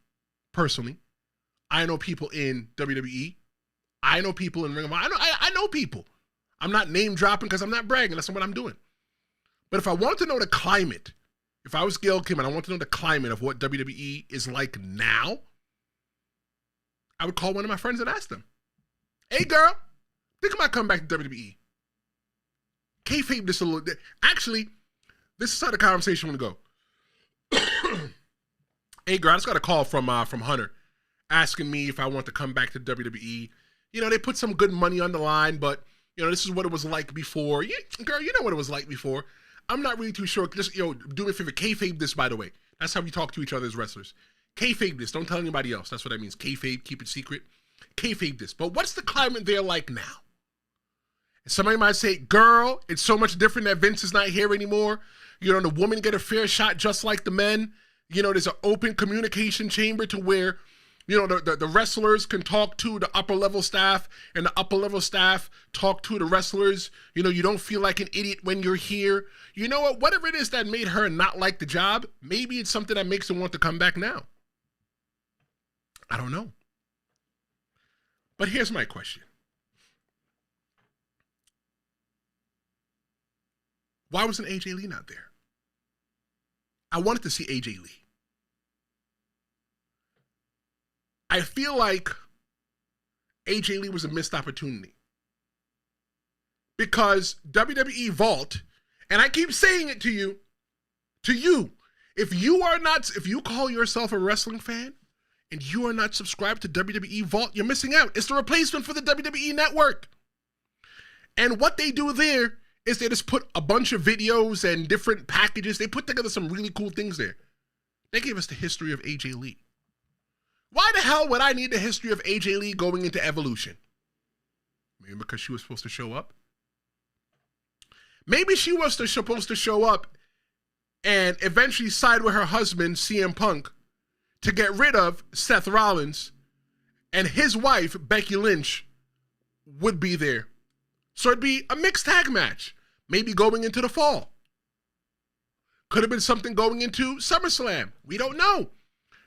personally. I know people in WWE. I know people in Ring of Honor. I know people. I'm not name dropping because I'm not bragging. That's not what I'm doing. But if I want to know the climate, if I was Gail Kim and I want to know the climate of what WWE is like now, I would call one of my friends and ask them, hey girl, think I might come back to WWE. Kayfabe this a little bit. Actually, this is how the conversation would go. Hey girl, I just got a call from Hunter asking me if I want to come back to WWE. You know, they put some good money on the line, but you know, this is what it was like before. Yeah, girl, you know what it was like before. I'm not really too sure. Just, do me a favor. Kayfabe this, by the way. That's how we talk to each other as wrestlers. Kayfabe this. Don't tell anybody else. That's what that means. Kayfabe, keep it secret. Kayfabe this. But what's the climate there like now? And somebody might say, girl, it's so much different that Vince is not here anymore. You know, the women get a fair shot just like the men. You know, there's an open communication chamber to where, you know, the wrestlers can talk to the upper level staff and the upper level staff talk to the wrestlers. You know, you don't feel like an idiot when you're here. You know what? Whatever it is that made her not like the job, maybe it's something that makes her want to come back now. I don't know. But here's my question. Why wasn't AJ Lee not there? I wanted to see AJ Lee. I feel like AJ Lee was a missed opportunity. Because WWE Vault, and I keep saying it to you, if you call yourself a wrestling fan and you are not subscribed to WWE Vault, you're missing out. It's the replacement for the WWE Network. And what they do there is they just put a bunch of videos and different packages. They put together some really cool things there. They gave us the history of AJ Lee. Why the hell would I need the history of AJ Lee going into Evolution? Maybe because she was supposed to show up? Maybe she was supposed to show up and eventually side with her husband, CM Punk, to get rid of Seth Rollins, and his wife, Becky Lynch, would be there. So it'd be a mixed tag match, maybe going into the fall. Could have been something going into SummerSlam. We don't know.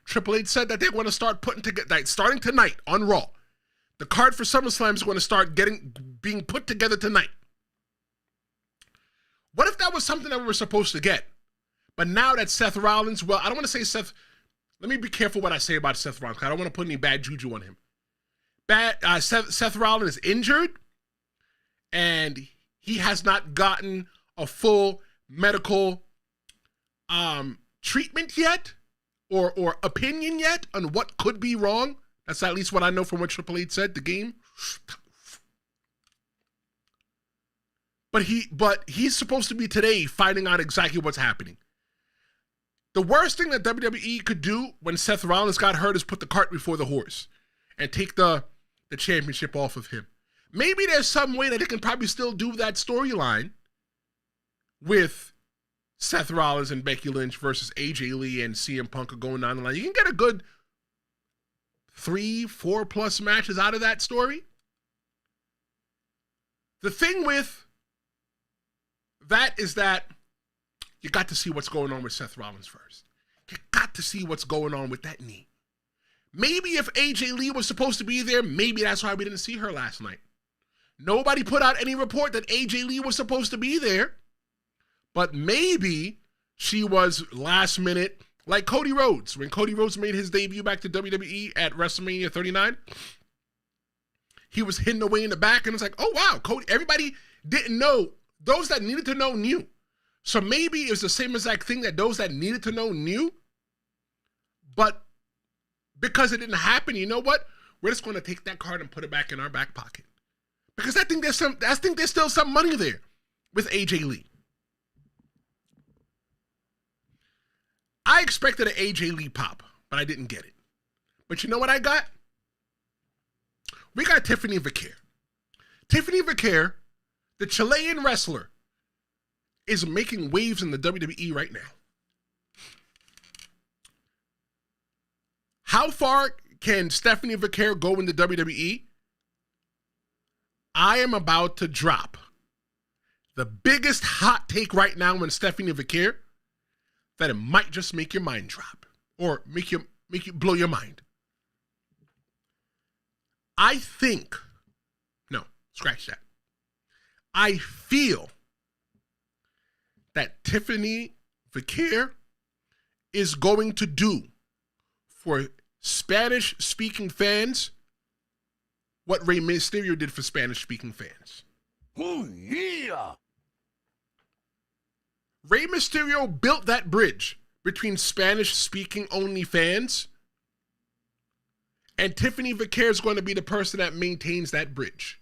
Triple H said that they want to start putting together, like starting tonight on Raw. The card for SummerSlam is going to start being put together tonight. What if that was something that we were supposed to get? But now that Seth Rollins, well, I don't want to say Seth. Let me be careful what I say about Seth Rollins, because I don't want to put any bad juju on him. Seth Rollins is injured, and he has not gotten a full medical treatment yet, or opinion yet on what could be wrong. That's at least what I know from what Triple H said, the game. But he's supposed to be today finding out exactly what's happening. The worst thing that WWE could do when Seth Rollins got hurt is put the cart before the horse and take the championship off of him. Maybe there's some way that they can probably still do that storyline with Seth Rollins and Becky Lynch versus AJ Lee and CM Punk going down the line. You can get a good 3-4 plus matches out of that story. The thing with that is that you got to see what's going on with Seth Rollins first. You got to see what's going on with that knee. Maybe if AJ Lee was supposed to be there, maybe that's why we didn't see her last night. Nobody put out any report that AJ Lee was supposed to be there, but maybe she was last minute, like Cody Rhodes. When Cody Rhodes made his debut back to WWE at WrestleMania 39, he was hidden away in the back, and it's like, oh wow, Cody. Everybody didn't know. Those that needed to know knew. So maybe it was the same exact thing that those that needed to know knew, but because it didn't happen, you know what? We're just going to take that card and put it back in our back pocket. Because I think there's still some money there with AJ Lee. I expected an AJ Lee pop, but I didn't get it. But you know what I got? We got Tiffany Vaquer. Tiffany Vaquer, the Chilean wrestler, is making waves in the WWE right now. How far can Stephanie Vaquer go in the WWE? I am about to drop the biggest hot take right now on Stephanie Vaquer, that it might just make your mind drop or make you blow your mind. I think, no, scratch that. I feel that Tiffany Vaquer is going to do for Spanish-speaking fans what Rey Mysterio did for Spanish-speaking fans. Oh, yeah! Rey Mysterio built that bridge between Spanish-speaking only fans, and Tiffany Vaquer is going to be the person that maintains that bridge.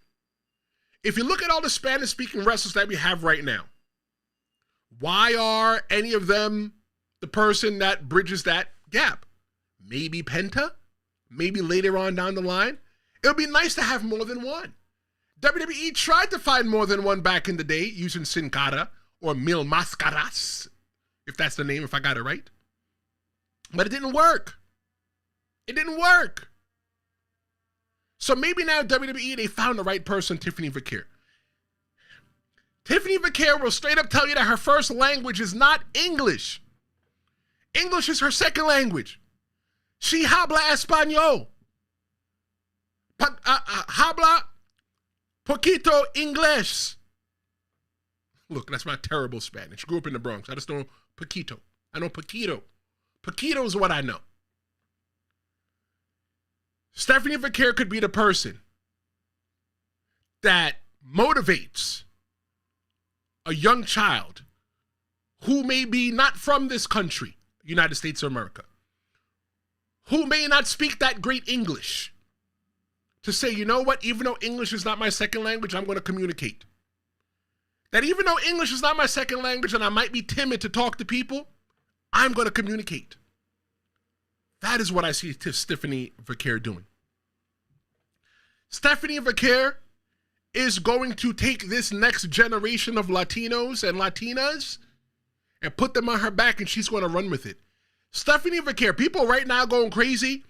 If you look at all the Spanish-speaking wrestlers that we have right now, why are any of them the person that bridges that gap? Maybe Penta? Maybe later on down the line? It would be nice to have more than one. WWE tried to find more than one back in the day using Sin Cara or Mil Mascaras, if that's the name, if I got it right. But it didn't work. It didn't work. So maybe now WWE, they found the right person, Tiffany Vaquer. Tiffany Vaquer will straight up tell you that her first language is not English. English is her second language. She habla español. Habla poquito inglés. Look, that's my terrible Spanish. Grew up in the Bronx. I just know poquito. I know poquito. Poquito is what I know. Stephanie Vaquer could be the person that motivates a young child who may be not from this country, United States of America, who may not speak that great English, to say, you know what, even though English is not my second language, I'm going to communicate. That even though English is not my second language and I might be timid to talk to people, I'm going to communicate. That is what I see Stephanie Vaquer doing. Stephanie Vaquer is going to take this next generation of Latinos and Latinas and put them on her back, and she's going to run with it. Stephanie Vaquer, people right now going crazy,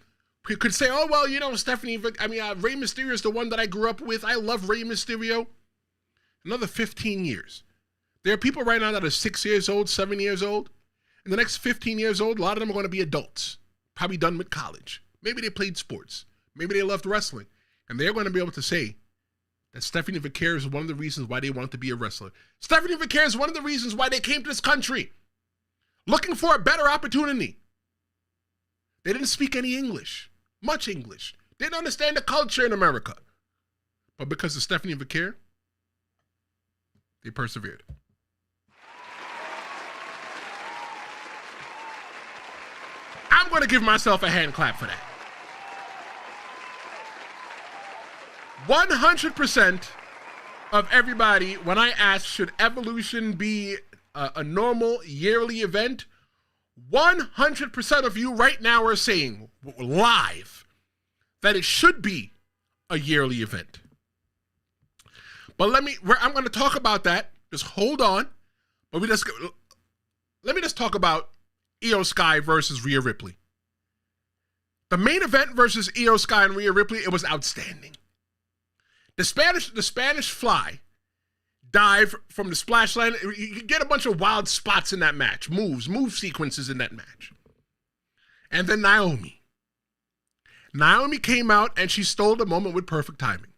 could say, oh, well, you know, Rey Mysterio is the one that I grew up with. I love Rey Mysterio. Another 15 years. There are people right now that are 6 years old, 7 years old. In the next 15 years old, a lot of them are going to be adults, probably done with college. Maybe they played sports. Maybe they loved wrestling. And they're going to be able to say that Stephanie Vaquer is one of the reasons why they wanted to be a wrestler. Stephanie Vaquer is one of the reasons why they came to this country, looking for a better opportunity. They didn't speak any English, much English. They didn't understand the culture in America. But because of Stephanie Vaquer, they persevered. I'm going to give myself a hand clap for that. 100% of everybody, when I ask, should Evolution be a normal yearly event, 100% of you right now are saying live that it should be a yearly event. But I'm going to talk about that. Just hold on. But let me just talk about IYO SKY versus Rhea Ripley. The main event versus IYO SKY and Rhea Ripley, it was outstanding. The Spanish fly dive from the splash line. You get a bunch of wild spots in that match, move sequences in that match. And then Naomi came out and she stole the moment with perfect timing.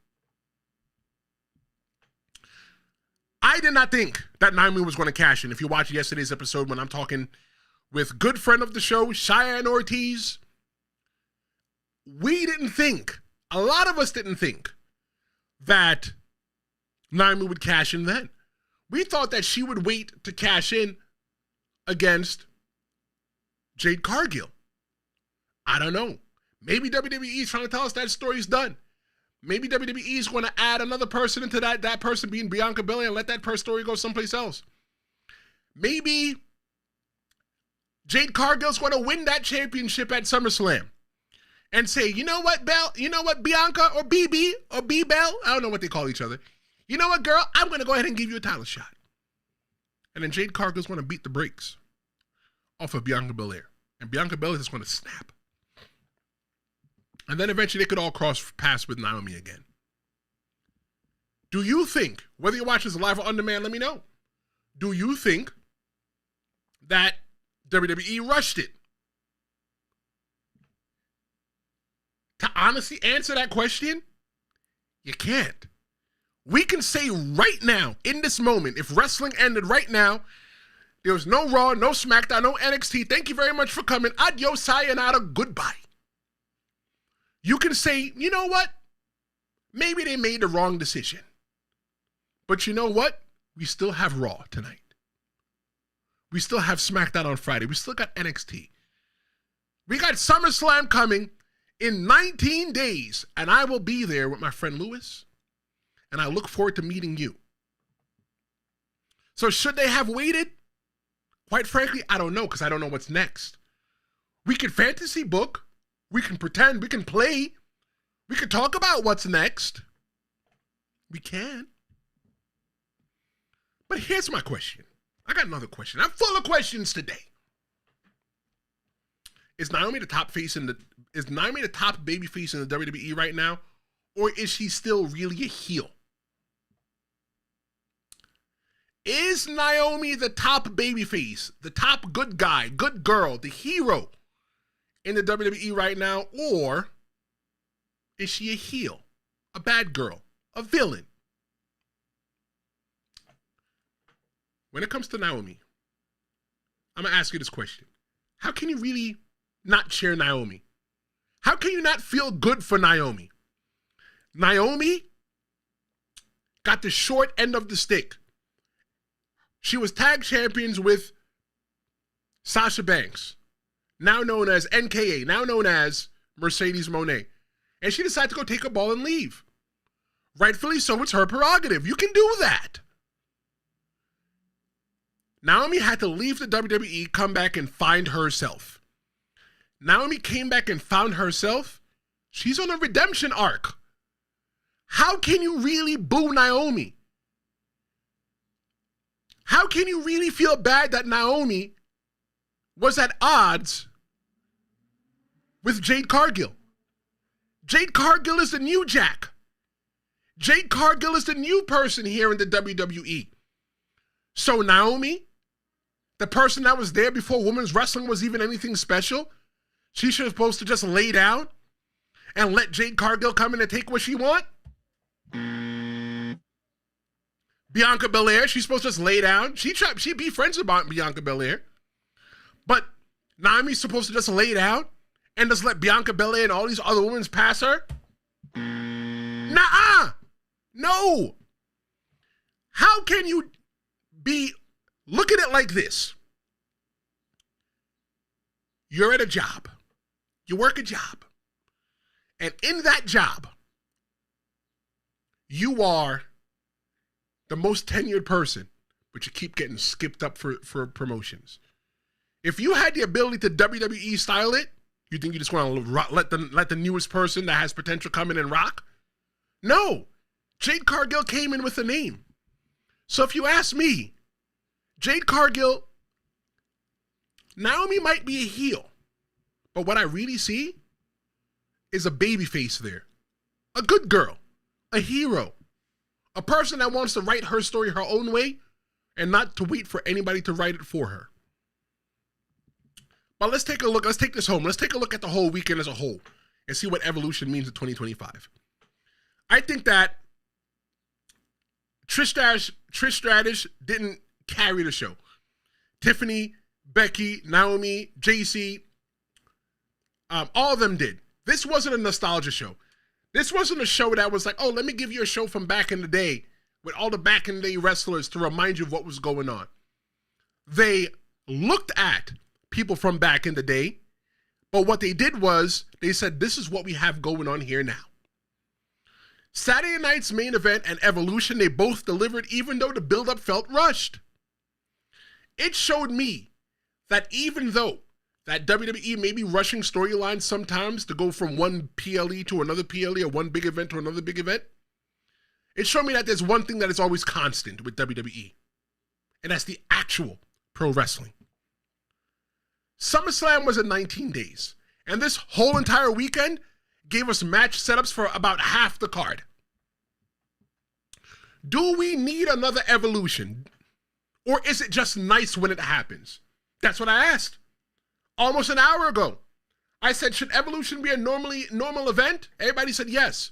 I did not think that Naomi was going to cash in. If you watch yesterday's episode when I'm talking with good friend of the show, Cheyenne Ortiz, we didn't think, a lot of us didn't think that Naomi would cash in then. We thought that she would wait to cash in against Jade Cargill. I don't know. Maybe WWE is trying to tell us that story's done. Maybe WWE is going to add another person into that person being Bianca Belair, and let that story go someplace else. Maybe Jade Cargill's going to win that championship at SummerSlam and say, you know what, Belle? You know what, Bianca or BB or B-Bell? I don't know what they call each other. You know what, girl? I'm going to go ahead and give you a title shot. And then Jade Cargill's going to beat the brakes off of Bianca Belair. And Bianca Belair is going to snap. And then eventually they could all cross paths with Naomi again. Do you think, whether you watch this live or on demand, let me know. Do you think that WWE rushed it? To honestly answer that question, you can't. We can say right now, in this moment, if wrestling ended right now, there was no Raw, no SmackDown, no NXT. Thank you very much for coming. Adios, sayonara, goodbye. You can say, you know what? Maybe they made the wrong decision. But you know what? We still have Raw tonight. We still have SmackDown on Friday. We still got NXT. We got SummerSlam coming in 19 days, and I will be there with my friend Lewis, and I look forward to meeting you. So should they have waited? Quite frankly, I don't know, because I don't know what's next. We can fantasy book. We can pretend. We can play. We can talk about what's next. We can. But here's my question. I got another question. I'm full of questions today. Is Naomi the top baby face in the WWE right now? Or is she still really a heel? Is Naomi the top baby face, the top good guy, good girl, the hero in the WWE right now? Or is she a heel, a bad girl, a villain? when it comes to Naomi, I'm going to ask you this question. How can you really not cheer Naomi? How can you not feel good for Naomi? Naomi got the short end of the stick. She was tag champions with Sasha Banks, now known as NKA, now known as Mercedes Moné. And she decided to go take a ball and leave. Rightfully so, it's her prerogative. You can do that. Naomi had to leave the WWE, come back and find herself. Naomi came back and found herself. She's on a redemption arc. How can you really boo Naomi? How can you really feel bad that Naomi was at odds with Jade Cargill? Jade Cargill is the new Jack. Jade Cargill is the new person here in the WWE. So Naomi, the person that was there before women's wrestling was even anything special, she should have supposed to just lay down and let Jade Cargill come in and take what she want? Bianca Belair, she's supposed to just lay down. She'd be friends with Bianca Belair. But Naomi's supposed to just lay down and just let Bianca Belair and all these other women pass her? Nuh-uh. No. How can you look at it like this? You're at a job. You work a job. And in that job, you are the most tenured person, but you keep getting skipped up for promotions. If you had the ability to WWE style it, you think you just want to let the newest person that has potential come in and rock? No. Jade Cargill came in with a name. So if you ask me, Jade Cargill, Naomi might be a heel, but what I really see is a babyface there. A good girl. A hero. A person that wants to write her story her own way and not to wait for anybody to write it for her. But let's take a look. Let's take this home. Let's take a look at the whole weekend as a whole and see what Evolution means in 2025. I think that Trish Stratus didn't carry the show. Tiffany, Becky, Naomi, Jacy, all of them did. This wasn't a nostalgia show. This wasn't a show that was like, oh, let me give you a show from back in the day with all the back in the day wrestlers to remind you of what was going on. They looked at people from back in the day, but what they did was they said, this is what we have going on here now. Saturday night's main event and Evolution, they both delivered even though the build-up felt rushed. It showed me that even though that WWE may be rushing storylines sometimes to go from one PLE to another PLE or one big event to another big event, it showed me that there's one thing that is always constant with WWE, and that's the actual pro wrestling. SummerSlam was in 19 days, and this whole entire weekend gave us match setups for about half the card. Do we need another Evolution? Or is it just nice when it happens? That's what I asked. Almost an hour ago. I said, should Evolution be a normal event? Everybody said yes.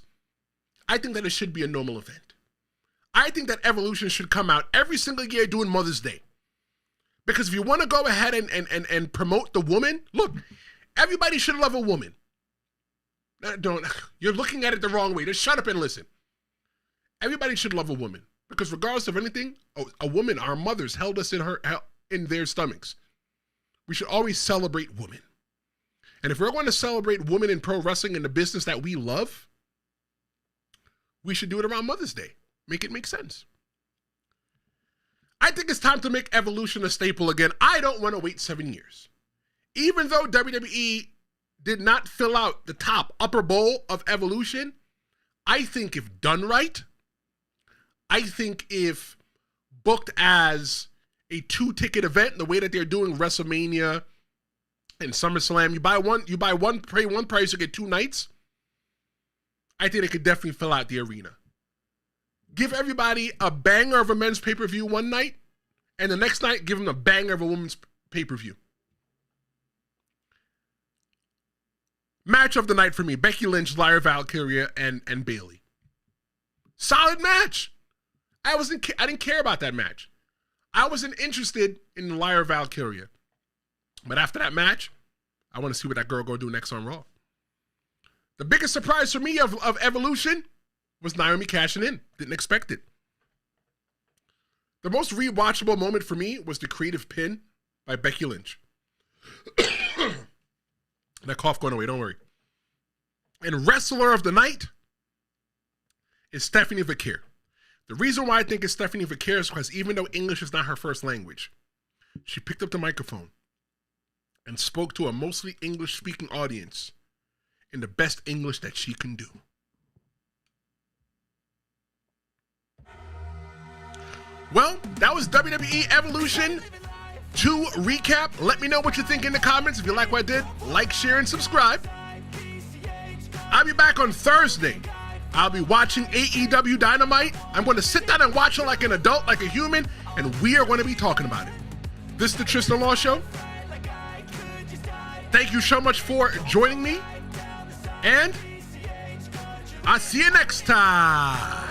I think that it should be a normal event. I think that Evolution should come out every single year doing Mother's Day. Because if you want to go ahead and promote the woman, look, everybody should love a woman. You're looking at it the wrong way. Just shut up and listen. Everybody should love a woman. Because regardless of anything, a woman, our mothers held us in their stomachs. We should always celebrate women. And if we're going to celebrate women in pro wrestling in the business that we love, we should do it around Mother's Day. Make it make sense. I think it's time to make Evolution a staple again. I don't want to wait 7 years. Even though WWE did not fill out the top upper bowl of Evolution, I think if done right, I think if booked as a 2-ticket event, the way that they're doing WrestleMania and SummerSlam, you buy one, pay one price, you get 2 nights. I think they could definitely fill out the arena. Give everybody a banger of a men's pay-per-view one night, and the next night, give them a banger of a women's pay-per-view. Match of the night for me, Becky Lynch, Lyra, Valkyria, and Bayley. Solid match. I didn't care about that match. I wasn't interested in Lyra Valkyria. But after that match, I want to see what that girl gonna do next on Raw. The biggest surprise for me of Evolution was Naomi cashing in. Didn't expect it. The most rewatchable moment for me was the creative pin by Becky Lynch. That cough going away, don't worry. And wrestler of the night is Stephanie Vaquer. The reason why I think it's Stephanie Vaquer is because even though English is not her first language, she picked up the microphone and spoke to a mostly English-speaking audience in the best English that she can do. Well, that was WWE Evolution 2 recap. Let me know what you think in the comments. If you like what I did, like, share, and subscribe. I'll be back on Thursday. I'll be watching AEW Dynamite. I'm going to sit down and watch it like an adult, like a human, and we are going to be talking about it. This is the Tristan Law Show. Thank you so much for joining me, and I'll see you next time.